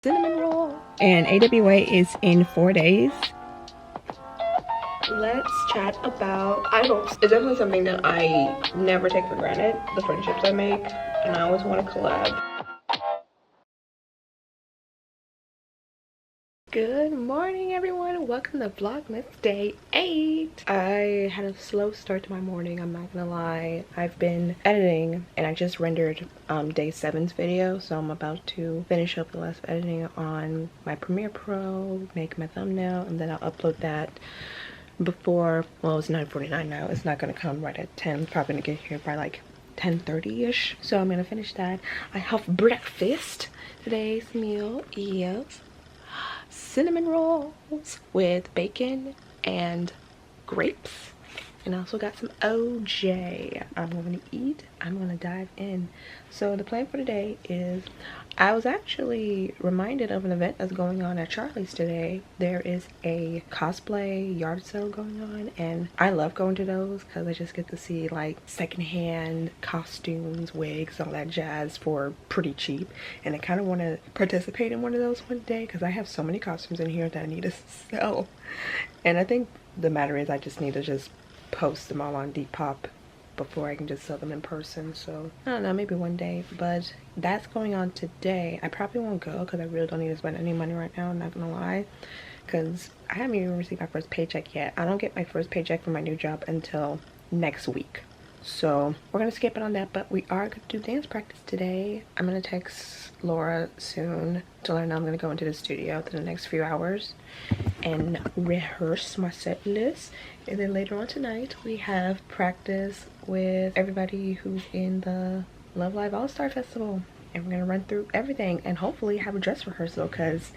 cinnamon roll. And AWA is in 4 days. Let's chat about idols. It's definitely something that I never take for granted, the friendships I make, and I always want to collab. Good morning, everyone. Welcome to Vlogmas Day 8. I had a slow start to my morning, I'm not gonna lie. I've been editing and I just rendered day 7's video, so I'm about to finish up the last editing on my Premiere Pro, make my thumbnail, and then I'll upload that before, well, it's 9:49 now. It's not gonna come right at 10. It's probably gonna get here by like 10:30ish. So I'm gonna finish that. I have breakfast. Today's meal is cinnamon rolls with bacon and grapes, and I also got some OJ. I'm gonna eat, I'm gonna dive in. So the plan for today is, I was actually reminded of an event that's going on at Charlie's today. There is a cosplay yard sale going on, and I love going to those because I just get to see like secondhand costumes, wigs, all that jazz for pretty cheap. And I kind of want to participate in one of those one day because I have so many costumes in here that I need to sell. And I think the matter is I just need to just post them all on Depop before I can just sell them in person. So I don't know, maybe one day. But that's going on today. I probably won't go because I really don't need to spend any money right now, I'm not gonna lie, because I haven't even received my first paycheck yet. I don't get my first paycheck from my new job until next week, so we're gonna skip it on that. But we are gonna do dance practice today. I'm gonna text Laura soon to let her know I'm gonna go into the studio within the next few hours and rehearse my set list. And then later on tonight we have practice with everybody who's in the Love Live All-Star Festival, and we're gonna run through everything and hopefully have a dress rehearsal because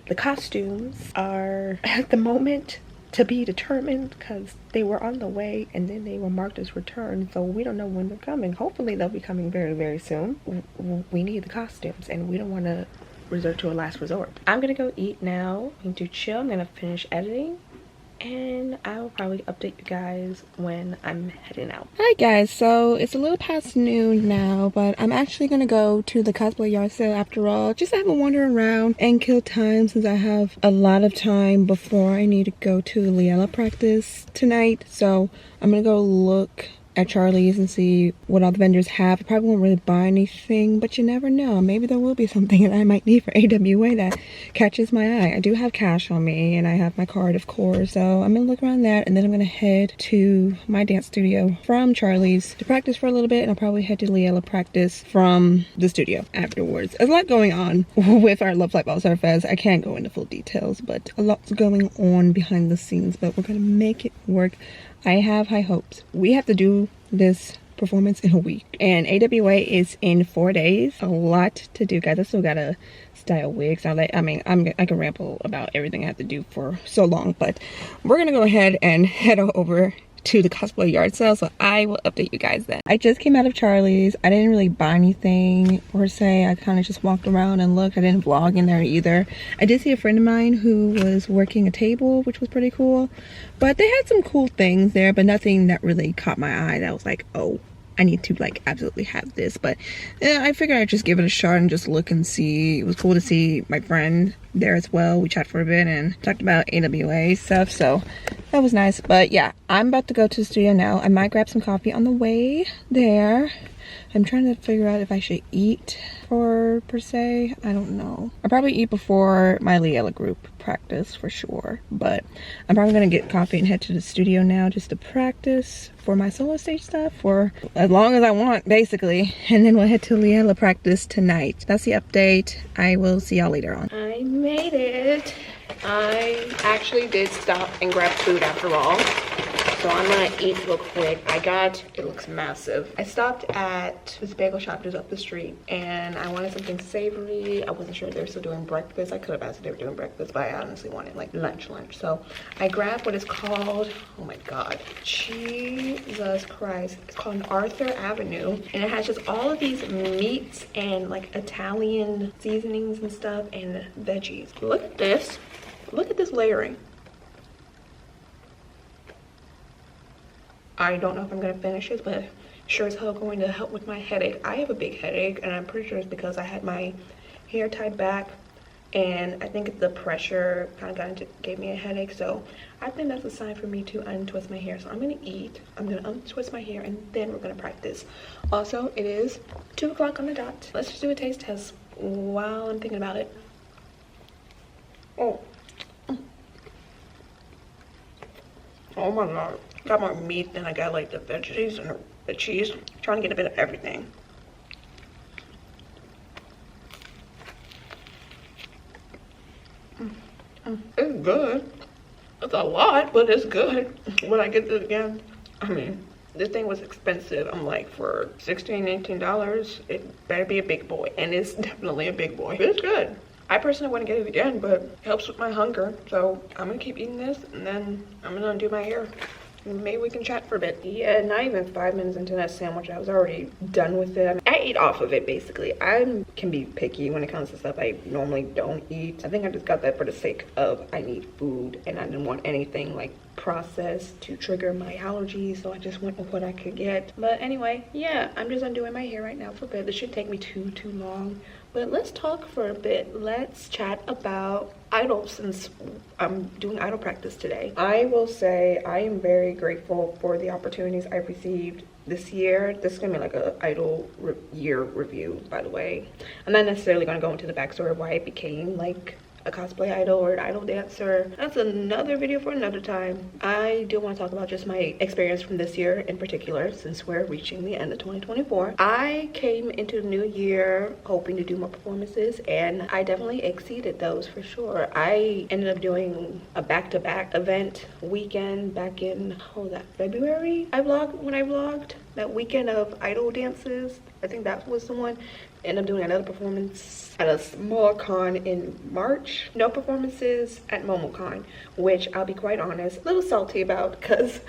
the costumes are at the moment to be determined, because they were on the way and then they were marked as returned, so we don't know when they're coming. Hopefully they'll be coming very soon. We need the costumes and we don't want to resort to a last resort. I'm gonna go eat now and do chill. I'm gonna finish editing and I will probably update you guys when I'm heading out. Hi guys, so it's a little past noon now, but I'm actually gonna go to the cosplay yard sale after all, just to have a wander around and kill time, since I have a lot of time before I need to go to Liella practice tonight. So I'm gonna go look at Charlie's and see what all the vendors have. I probably won't really buy anything, but you never know. Maybe there will be something that I might need for AWA that catches my eye. I do have cash on me and I have my card, of course, so I'm gonna look around that, and then I'm gonna head to my dance studio from Charlie's to practice for a little bit, and I'll probably head to Liella practice from the studio afterwards. There's a lot going on with our Love Life All-Star Fest. I can't go into full details, but a lot's going on behind the scenes, but we're gonna make it work. I have high hopes. We have to do this performance in a week, and AWA is in 4 days. A lot to do, guys. I still gotta style wigs. I can ramble about everything I have to do for so long, but we're gonna go ahead and head over to the cosplay yard sale, so I will update you guys then. I just came out of Charlie's. I didn't really buy anything per se. I kind of just walked around and looked. I didn't vlog in there either. I did see a friend of mine who was working a table, which was pretty cool, but they had some cool things there, but nothing that really caught my eye that was like, oh, I need to like absolutely have this. But yeah, I figured I'd just give it a shot and just look and see. It was cool to see my friend there as well. We chatted for a bit and talked about AWA stuff, so that was nice. But yeah, I'm about to go to the studio now. I might grab some coffee on the way there. I'm trying to figure out if I should eat per se. I don't know. I'll probably eat before my Liella group practice for sure, but I'm probably gonna get coffee and head to the studio now just to practice for my solo stage stuff for as long as I want, basically, and then we'll head to Liella practice tonight. That's the update. I will see y'all later on. I made it. I actually did stop and grab food after all, so I'm gonna eat real quick. It looks massive. I stopped at this bagel shop just up the street and I wanted something savory. I wasn't sure if they were still doing breakfast. I could have asked if they were doing breakfast, but I honestly wanted like lunch. So I grabbed what is called, oh my god, Jesus Christ. It's called an Arthur Avenue, and it has just all of these meats and like Italian seasonings and stuff and veggies. Look at this. Look at this layering. I don't know if I'm gonna finish this, but sure as hell going to help with my headache. I have a big headache, and I'm pretty sure it's because I had my hair tied back and I think the pressure kind of gave me a headache. So I think that's a sign for me to untwist my hair. So I'm gonna eat, I'm gonna untwist my hair, and then we're gonna practice. Also, it is 2 o'clock on the dot. Let's just do a taste test while I'm thinking about it. Oh, oh my god, got more meat than I got like the veggies and the cheese. I'm trying to get a bit of everything. It's good. It's a lot, but it's good. When I get this again, I mean, this thing was expensive. I'm like, for $16-18, it better be a big boy. And it's definitely a big boy. But it's good. I personally wouldn't get it again, but it helps with my hunger. So I'm gonna keep eating this, and then I'm gonna do my hair. Maybe we can chat for a bit. Yeah, not even 5 minutes into that sandwich, I was already done with it. I ate off of it, basically. I can be picky when it comes to stuff I normally don't eat. I think I just got that for the sake of I need food, and I didn't want anything like processed to trigger my allergies, so I just went with what I could get. But anyway, yeah, I'm just undoing my hair right now for a bit. This shouldn't take me too long. But let's talk for a bit. Let's chat about idol, since I'm doing idol practice today. I will say I am very grateful for the opportunities I've received this year. This is gonna be like a idol year review, by the way. I'm not necessarily gonna go into the backstory of why I became like a cosplay idol or an idol dancer. That's another video for another time. I do want to talk about just my experience from this year in particular, since we're reaching the end of 2024. I came into the new year hoping to do more performances, and I definitely exceeded those for sure. I ended up doing a back-to-back event weekend back in, what was that, February? When I vlogged that weekend of idol dances. I think that was the one. End up doing another performance at a small con in March. No performances at MomoCon, which I'll be quite honest, a little salty about, because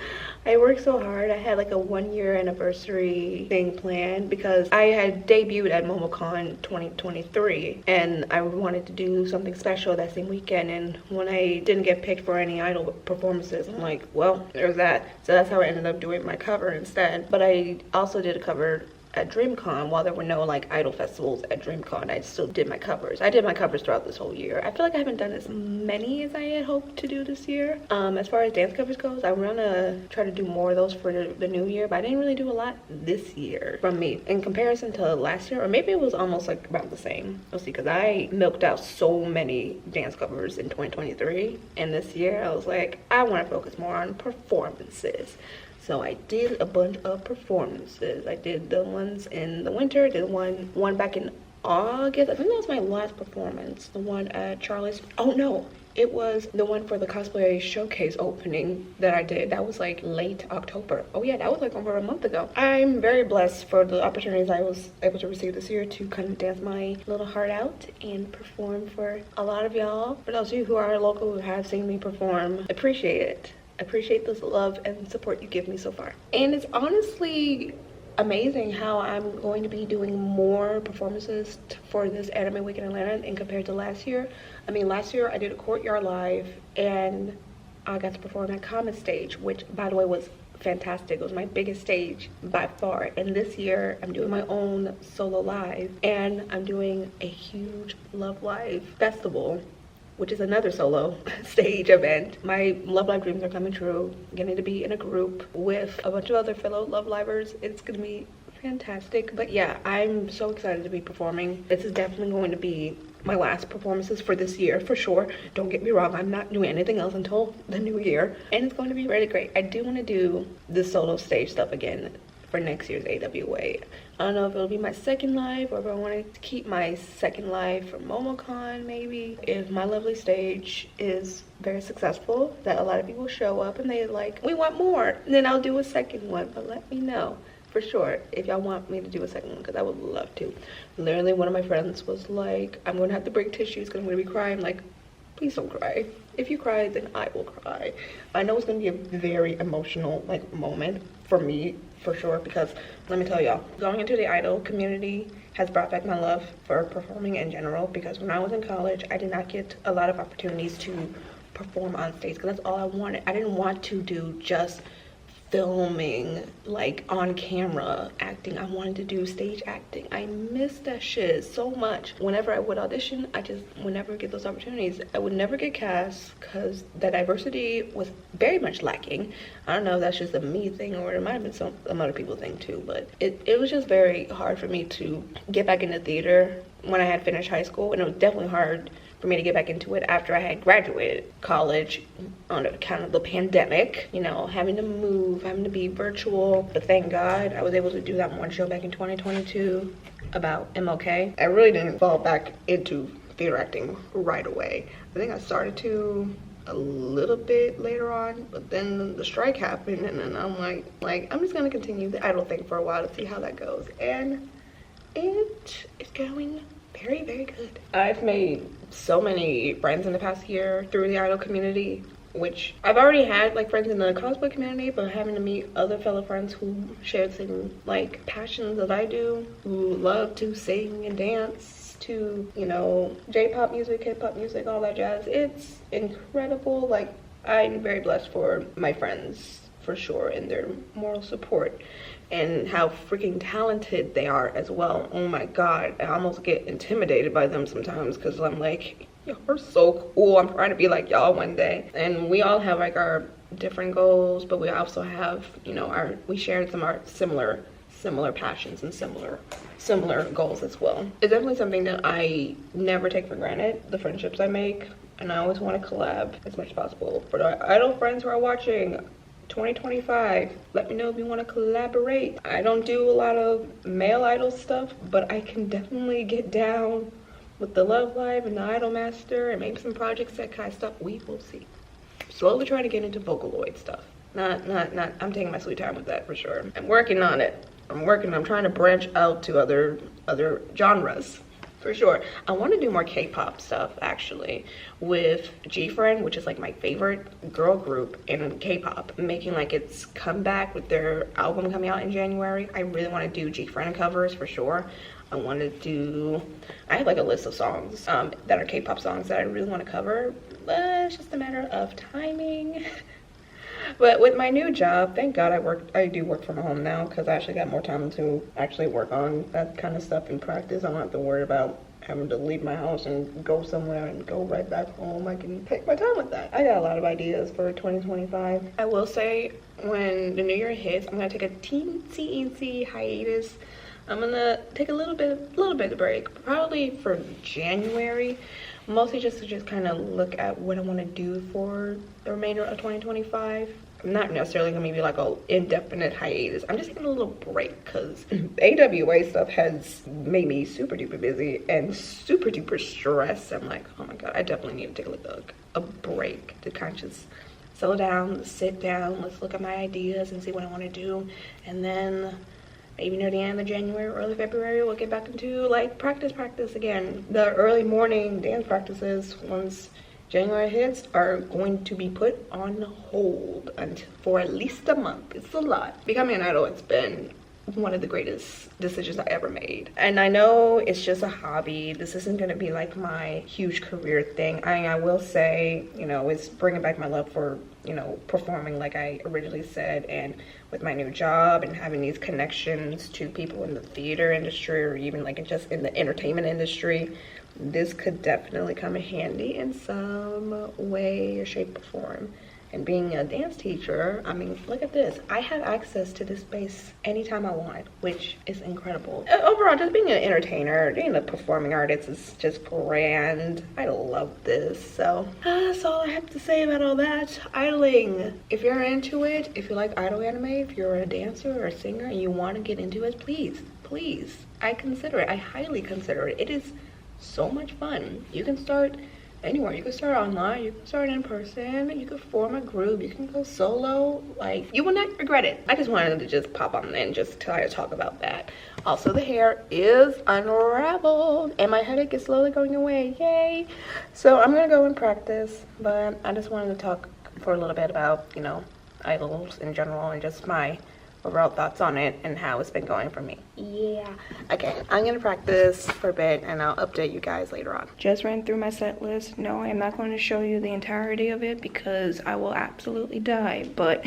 I worked so hard. I had like a 1-year anniversary thing planned because I had debuted at MomoCon 2023, and I wanted to do something special that same weekend. And when I didn't get picked for any idol performances, I'm like, well, there's that. So that's how I ended up doing my cover instead. But I also did a cover at DreamCon. While there were no like idol festivals at DreamCon, I still did my covers. I did my covers throughout this whole year. I feel like I haven't done as many as I had hoped to do this year. As far as dance covers goes, I want to try to do more of those for the new year, but I didn't really do a lot this year from me in comparison to last year, or maybe it was almost like about the same. We'll see, because I milked out so many dance covers in 2023, and this year I was like, I want to focus more on performances. So I did a bunch of performances. I did the ones in the winter, did one back in August. I think that was my last performance. The one at Charlie's. Oh no, it was the one for the cosplay showcase opening that I did. That was like late October. Oh yeah, that was like over a month ago. I'm very blessed for the opportunities I was able to receive this year to kind of dance my little heart out and perform for a lot of y'all. For those of you who are local who have seen me perform, appreciate it. Appreciate this love and support you give me so far. And it's honestly amazing how I'm going to be doing more performances for this anime week in Atlanta and compared to last year. I mean, last year I did a Courtyard Live and I got to perform at Comet Stage, which by the way was fantastic. It was my biggest stage by far. And this year I'm doing my own solo live, and I'm doing a huge Love Live festival, which is another solo stage event. My Love Live dreams are coming true. Getting to be in a group with a bunch of other fellow Love Livers. It's gonna be fantastic. But yeah, I'm so excited to be performing. This is definitely going to be my last performances for this year, for sure. Don't get me wrong, I'm not doing anything else until the new year. And it's going to be really great. I do want to do the solo stage stuff again for next year's AWA. I don't know if it'll be my second live or if I wanted to keep my second live for MomoCon maybe. If my lovely stage is very successful, that a lot of people show up and they're like, we want more, then I'll do a second one. But let me know for sure if y'all want me to do a second one, because I would love to. Literally one of my friends was like, I'm gonna have to bring tissues because I'm gonna be crying. Like, please don't cry. If you cry, then I will cry. I know it's gonna be a very emotional like moment for me, for sure, because let me tell y'all, going into the idol community has brought back my love for performing in general, because when I was in college, I did not get a lot of opportunities to perform on stage, because that's all I wanted. I didn't want to do just filming, like on camera acting. I wanted to do stage acting. I miss that shit so much. Whenever I would audition, I just would never get those opportunities. I would never get cast because the diversity was very much lacking. I don't know if that's just a me thing or it might have been some other people thing too, but it was just very hard for me to get back into theater when I had finished high school, and it was definitely hard for me to get back into it after I had graduated college on account of the pandemic, you know, having to move, having to be virtual. But thank God I was able to do that one show back in 2022 about MLK. I really didn't fall back into theater acting right away. I think I started to a little bit later on, but then the strike happened, and then I'm like I'm just gonna continue the idol thing for a while to see how that goes, and it is going very, very good. I've made so many friends in the past year through the idol community, which I've already had like friends in the cosplay community, but having to meet other fellow friends who share the same like passions that I do, who love to sing and dance to, you know, J-pop music, hip-hop music, all that jazz. It's incredible. Like, I'm very blessed for my friends for sure, and their moral support and how freaking talented they are as well. Oh my God, I almost get intimidated by them sometimes because I'm like, y'all are so cool. I'm trying to be like y'all one day. And we all have like our different goals, but we also have, you know, we share some our similar passions and similar goals as well. It's definitely something that I never take for granted, the friendships I make, and I always want to collab as much as possible. For the idol friends who are watching, 2025, let me know if you want to collaborate. I don't do a lot of male idol stuff, but I can definitely get down with the Love Live and the Idol Master and maybe some projects, that kind of stuff. We will see. Slowly trying to get into Vocaloid stuff. Not I'm taking my sweet time with that for sure. I'm working on it. I'm trying to branch out to other genres. For sure. I want to do more K-pop stuff actually with GFriend, which is like my favorite girl group in K-pop, making like its comeback with their album coming out in January. I really want to do GFriend covers for sure. I have like a list of songs that are K-pop songs that I really want to cover, but it's just a matter of timing. But with my new job, thank God I do work from home now, because I actually got more time to actually work on that kind of stuff in practice. I don't have to worry about having to leave my house and go somewhere and go right back home. I can take my time with that. I got a lot of ideas for 2025. I will say when the new year hits, I'm gonna take a teensy hiatus. I'm gonna take a little bit of break, probably for January. Mostly just to kind of look at what I want to do for the remainder of 2025. I'm not necessarily going to be like an indefinite hiatus. I'm just taking a little break because AWA stuff has made me super duper busy and super duper stressed. I'm like, oh my God, I definitely need to take a break to kind of just settle down, sit down, let's look at my ideas and see what I want to do. And then maybe near the end of January, early February, we'll get back into like practice again. The early morning dance practices, once January hits, are going to be put on hold for at least a month. It's a lot. Becoming an idol, it's been one of the greatest decisions I ever made. And I know it's just a hobby. This isn't gonna be like my huge career thing. I will say, you know, it's bringing back my love for, you know, performing like I originally said, and with my new job and having these connections to people in the theater industry or even like just in the entertainment industry, this could definitely come in handy in some way or shape or form. And being a dance teacher, I mean, look at this. I have access to this space anytime I want, which is incredible. Overall, just being an entertainer, being a performing artist is just grand. I love this. So that's all I have to say about all that. Idling. If you're into it, if you like idol anime, if you're a dancer or a singer and you want to get into it, please, I consider it. I highly consider it. It is so much fun. You can start anywhere. You can start online, you can start in person, you can form a group, you can go solo. Like, you will not regret it. I just wanted to just pop on and just try to talk about that. Also, the hair is unraveled and my headache is slowly going away. Yay! So I'm gonna go and practice, but I just wanted to talk for a little bit about, you know, idols in general and just my overall thoughts on it and how it's been going for me. Yeah. Okay, I'm gonna practice for a bit and I'll update you guys later on. Just ran through my set list. No, I'm not going to show you the entirety of it because I will absolutely die, but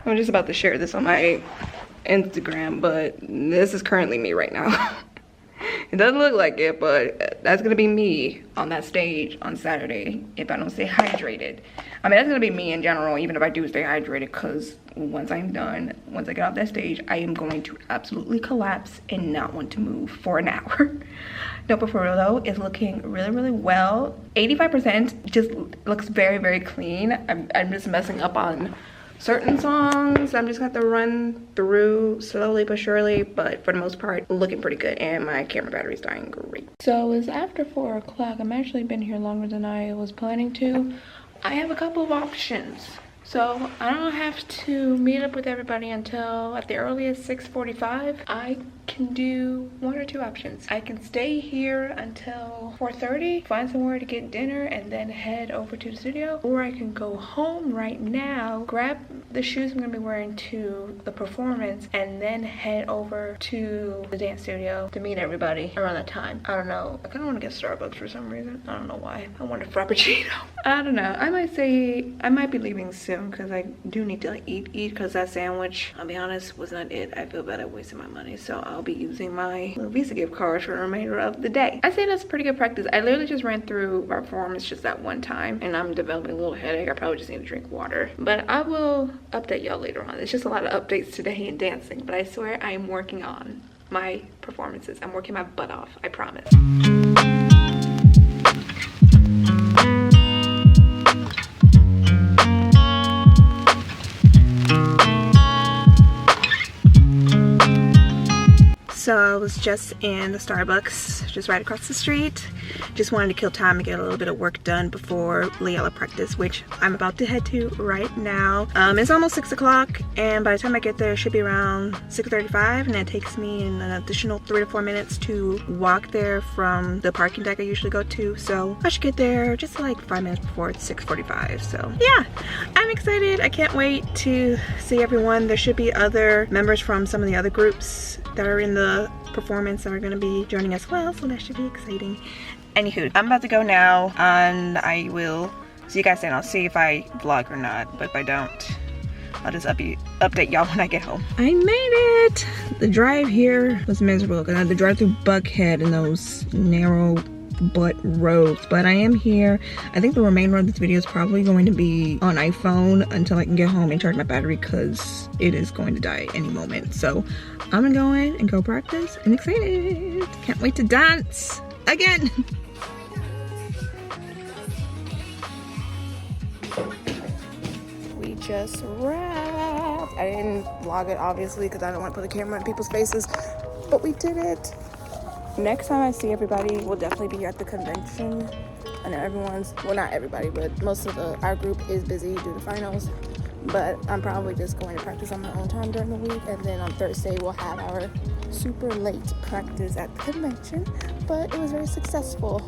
I'm just about to share this on my Instagram, but this is currently me right now. It doesn't look like it, but that's gonna be me on that stage on Saturday if I don't stay hydrated. I mean, that's gonna be me in general, even if I do stay hydrated, because once I'm done, once I get off that stage, I am going to absolutely collapse and not want to move for an hour. No, but for real though, it's looking really, really well. 85% just looks very, very clean. I'm just messing up on certain songs. I'm just gonna have to run through slowly but surely, but for the most part, looking pretty good, and my camera battery's dying great. So it's after 4 o'clock. I'm actually been here longer than I was planning to. I have a couple of options. So I don't have to meet up with everybody until at the earliest 6:45. I can do 1 or 2 options. I can stay here until 4:30, find somewhere to get dinner, and then head over to the studio. Or I can go home right now, grab the shoes I'm gonna be wearing to the performance, and then head over to the dance studio to meet everybody around that time. I don't know. I kinda wanna get Starbucks for some reason. I don't know why. I want a Frappuccino. I don't know. I might be leaving soon because I do need to like eat because that sandwich, I'll be honest, was not it. I feel bad I wasted my money, so I'll be using my little Visa gift card for the remainder of the day. I say that's pretty good practice. I literally just ran through my performance just that one time, and I'm developing a little headache. I probably just need to drink water, but I will update y'all later on. It's just a lot of updates today in dancing, but I swear I am working on my performances. I'm working my butt off, I promise. So I was just in the Starbucks, just right across the street. Just wanted to kill time and get a little bit of work done before Liella practice, which I'm about to head to right now. It's almost 6 o'clock, and by the time I get there, it should be around 6:35, and it takes me an additional 3 to 4 minutes to walk there from the parking deck I usually go to. So I should get there just like 5 minutes before it's 6:45. So yeah, I'm excited. I can't wait to see everyone. There should be other members from some of the other groups that are in the performance that are going to be joining as well, so that should be exciting. Anywho, I'm about to go now, and I will see you guys then. I'll see if I vlog or not, but if I don't, I'll just update y'all when I get home. I made it! The drive here was miserable because I had to drive through Buckhead in those narrow butt roads, but I am here. I think the remainder of this video is probably going to be on iPhone until I can get home and charge my battery because it is going to die any moment. So I'm gonna go in and go practice. I'm excited. Can't wait to dance again. We just wrapped. I didn't vlog it obviously because I don't want to put the camera in people's faces, but we did it. Next time I see everybody, we'll definitely be at the convention. I know everyone's, well, not everybody, but most of our group is busy due to finals. But I'm probably just going to practice on my own time during the week, and then on Thursday we'll have our super late practice at the convention. But it was very successful.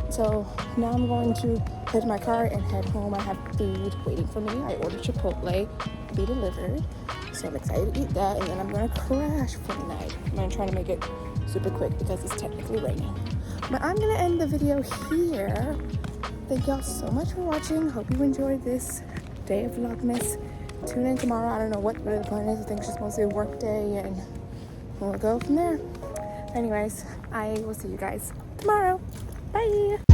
So now I'm going to head to my car and head home. I have food waiting for me. I ordered Chipotle to be delivered, so I'm excited to eat that, and then I'm going to crash for the night. I'm going to try to make it super quick because it's technically raining. But I'm going to end the video here. Thank y'all so much for watching. Hope you enjoyed this day of Vlogmas. Tune in tomorrow. I don't know what the plan is. I think it's just mostly a work day, and we'll go from there. Anyways, I will see you guys tomorrow. Bye.